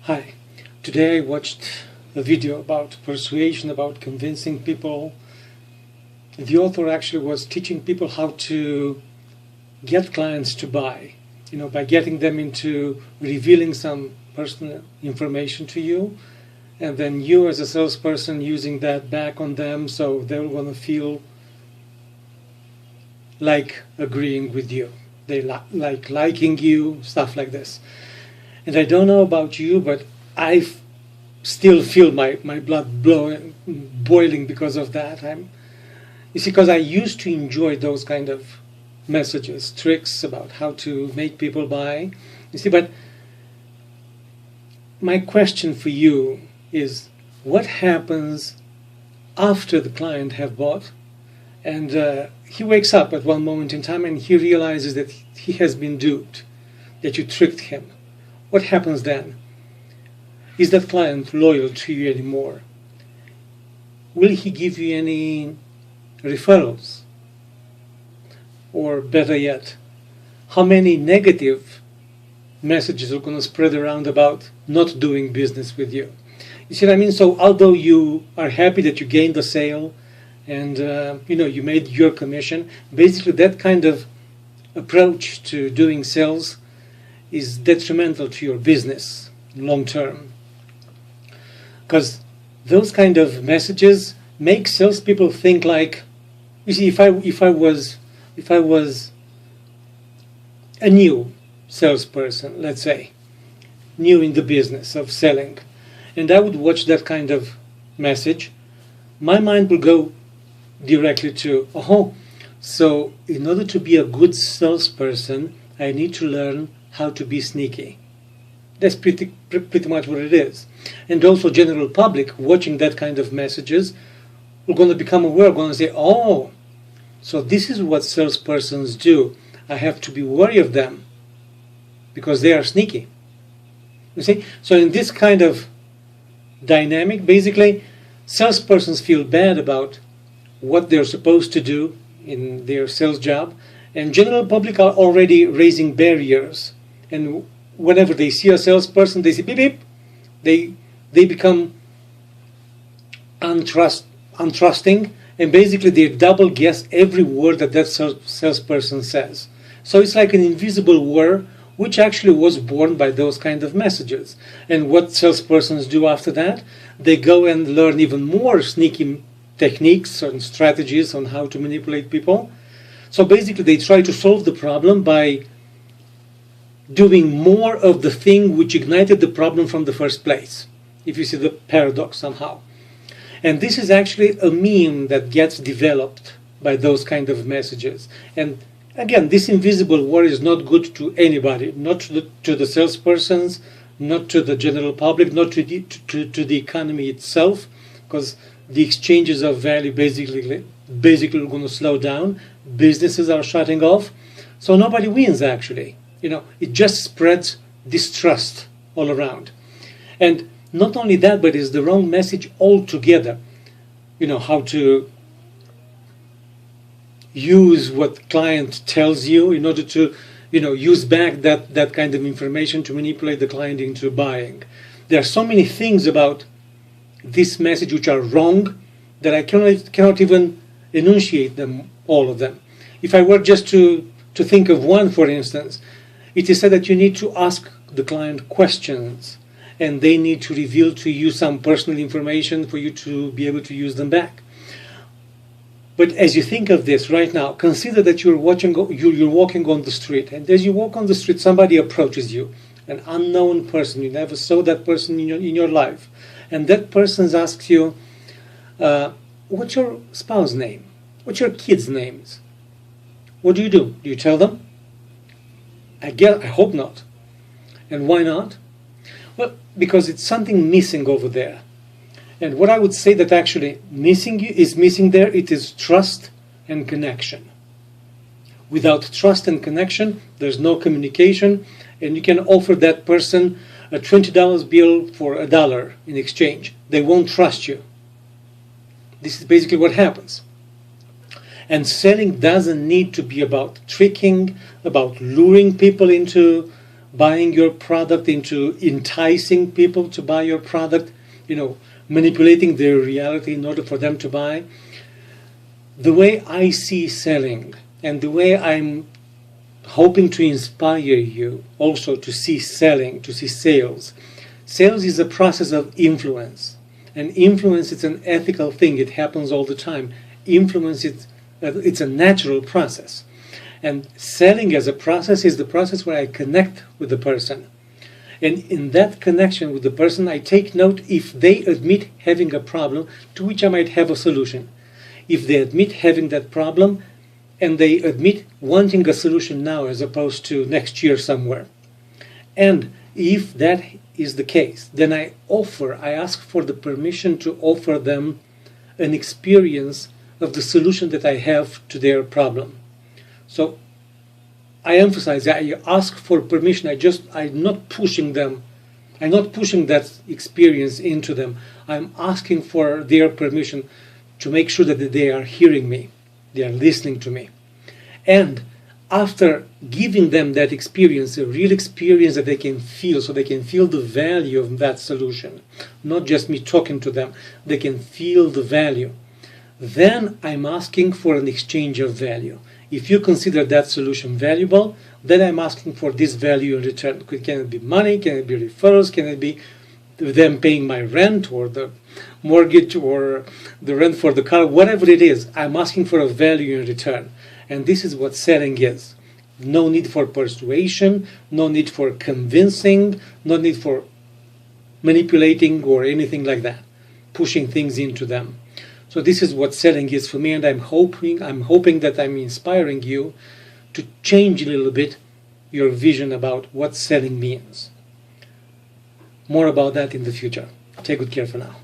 Hi, today I watched a video about persuasion, about convincing people. The author actually was teaching people how to get clients to buy, by getting them into revealing some personal information to you, and then you as a salesperson using that back on them so they're going to feel like agreeing with you. They like liking you, stuff like this. And I don't know about you, but I still feel my blood boiling because of that. You see, because I used to enjoy those kind of messages, tricks about how to make people buy. You see, but my question for you is, what happens after the client have bought and he wakes up at one moment in time and he realizes that he has been duped, that you tricked him? What happens then? Is that client loyal to you anymore? Will he give you any referrals? Or better yet, how many negative messages are going to spread around about not doing business with you? You see what I mean? So although you are happy that you gained the sale and you made your commission, basically that kind of approach to doing sales is detrimental to your business long term. Because those kind of messages make salespeople think like, you see, if I was a new salesperson, let's say, new in the business of selling, and I would watch that kind of message, my mind will go directly to, so in order to be a good salesperson, I need to learn how to be sneaky. That's pretty much what it is. And also general public watching that kind of messages are going to become aware, going to say, so this is what salespersons do. I have to be wary of them because they are sneaky. You see? So in this kind of dynamic, basically, salespersons feel bad about what they're supposed to do in their sales job, and general public are already raising barriers. And whenever they see a salesperson, they say beep beep. They become untrusting, and basically they double guess every word that salesperson says. So it's like an invisible war, which actually was born by those kind of messages. And what salespersons do after that? They go and learn even more sneaky techniques and strategies on how to manipulate people. So basically they try to solve the problem by doing more of the thing which ignited the problem from the first place, if you see the paradox somehow. And this is actually a meme that gets developed by those kind of messages. And again, this invisible war is not good to anybody, not to the salespersons, not to the general public, not to the economy itself, because the exchanges of value basically are going to slow down. Businesses are shutting off. So nobody wins, actually. It just spreads distrust all around. And not only that, but it's the wrong message altogether. How to use what client tells you in order to, use back that kind of information to manipulate the client into buying. There are so many things about this message which are wrong that I cannot even enunciate them, all of them. If I were just to think of one, for instance, it is said that you need to ask the client questions and they need to reveal to you some personal information for you to be able to use them back. But as you think of this right now, consider that you're walking on the street, and as you walk on the street, somebody approaches you, an unknown person. You never saw that person in your life, and that person asks you, what's your spouse's name? What's your kids' names? What do? Do you tell them? I hope not. And why not? Well, because it's something missing over there. And what I would say that actually missing there, it is trust and connection. Without trust and connection, there's no communication, and you can offer that person a $20 bill for $1 in exchange. They won't trust you. This is basically what happens. And selling doesn't need to be about tricking, about luring people into buying your product, into enticing people to buy your product, manipulating their reality in order for them to buy. The way I see selling, and the way I'm hoping to inspire you also to see selling, to see sales. Sales is a process of influence. And influence is an ethical thing. It happens all the time. Influence, it's a natural process. And selling as a process is the process where I connect with the person. And in that connection with the person, I take note if they admit having a problem to which I might have a solution. If they admit having that problem, and they admit wanting a solution now as opposed to next year somewhere. And if that is the case, then I ask for the permission to offer them an experience of the solution that I have to their problem. So I emphasize that I ask for permission. I'm not pushing them. I'm not pushing that experience into them. I'm asking for their permission to make sure that they are hearing me. They are listening to me. And after giving them that experience, a real experience that they can feel, so they can feel the value of that solution, not just me talking to them, they can feel the value. Then I'm asking for an exchange of value. If you consider that solution valuable, then I'm asking for this value in return. Can it be money? Can it be referrals? Can it be them paying my rent or the mortgage or the rent for the car? Whatever it is, I'm asking for a value in return. And this is what selling is. No need for persuasion, no need for convincing, no need for manipulating or anything like that, pushing things into them. So this is what selling is for me, and I'm hoping that I'm inspiring you to change a little bit your vision about what selling means. More about that in the future. Take good care for now.